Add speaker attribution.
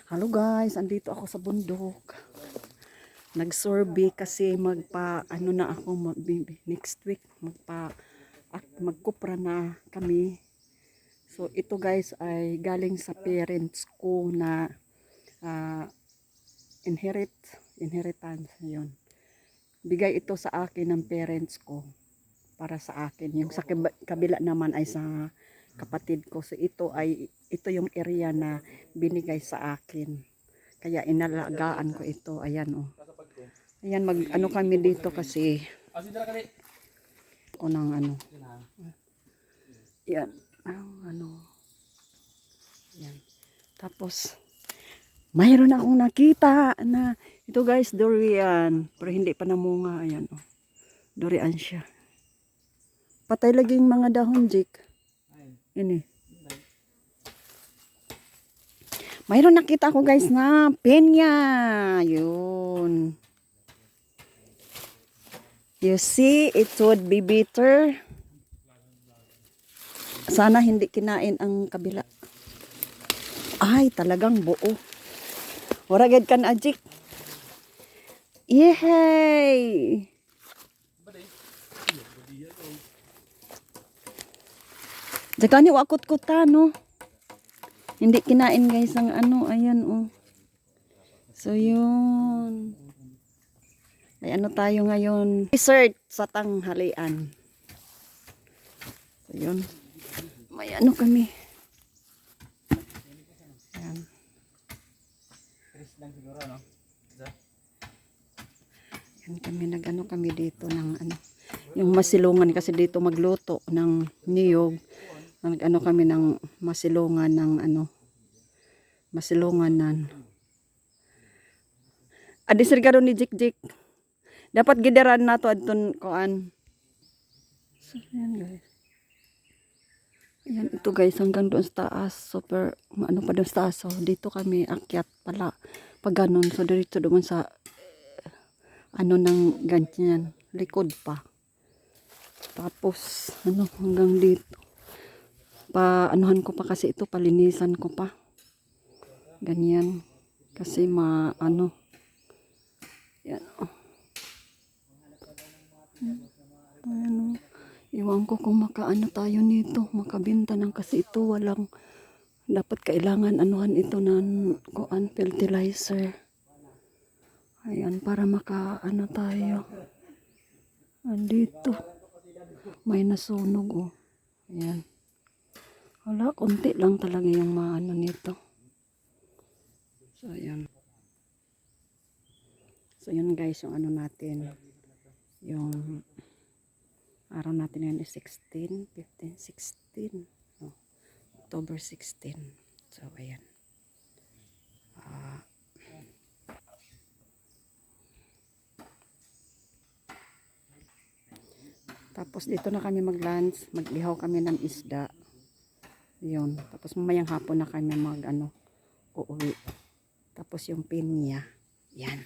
Speaker 1: Hello guys, andito ako sa bundok. Nag-survey kasi ano na ako next week magkupra na kami. So ito guys ay galing sa parents ko na inheritance yun. Bigay ito sa akin ng parents ko para sa akin. Yung sa kabila naman ay sa kapatid ko. So ito yung area na binigay sa akin. Kaya inalagaan ko ito. Ayan oh. Ayan ano kami dito kasi o ng ano. Yan. Ano. Yan. Tapos mayroon akong nakita na ito guys, durian. Pero hindi pa namunga. Ayan oh. Durian siya. Patay laging mga dahon, Jake. Ini. Mayroon nakita ko guys na penya. Yun. You see, it would be bitter. Sana hindi kinain ang kabila. Ay, talagang buo. Waragad kan ajik. Yay! Saka ni wakot-kuta, no? Hindi kinain guys ang ano, ayan oh. So yun. Ay ano tayo ngayon? Dessert sa tanghalian. So yun. May ano kami. Ayan. Yan kami nag-ano kami dito ng ano. Yung masilungan kasi dito magluto ng niyog. Nag-ano kami ng masilungan ng ano. Masilungan nan. Adisregado ni Jik. Dapat gideran nato adton koan. So, yan guys. Yan ito guys hanggang doon sa taas. Super ano pa doon sa taas. So dito kami akyat pala. Pag ganun. So dito doon sa ano ng ganyan. Likod pa. Tapos ano hanggang dito. Anuhan ko pa kasi ito. Palinisan ko pa. Ganyan. Kasi ano. Yan oh. Ayan, iwan ko kung makaano tayo nito, makabenta ng kasi ito walang dapat kailangan anuhan ito ng kuan fertilizer. Ayan para makaano tayo. Andito may nasunog oh. Ayan. Wala, konti lang talaga yung maano nito. So ayan. So yun guys yung ano natin. Yung araw natin ngayon is 16, 15, 16. Oh, October 16. So, ayan. Tapos dito na kami mag-lunch. Mag-ihaw kami ng isda. Yun. Tapos mamayang hapon na kami uuwi. Tapos yung pinya. Yan.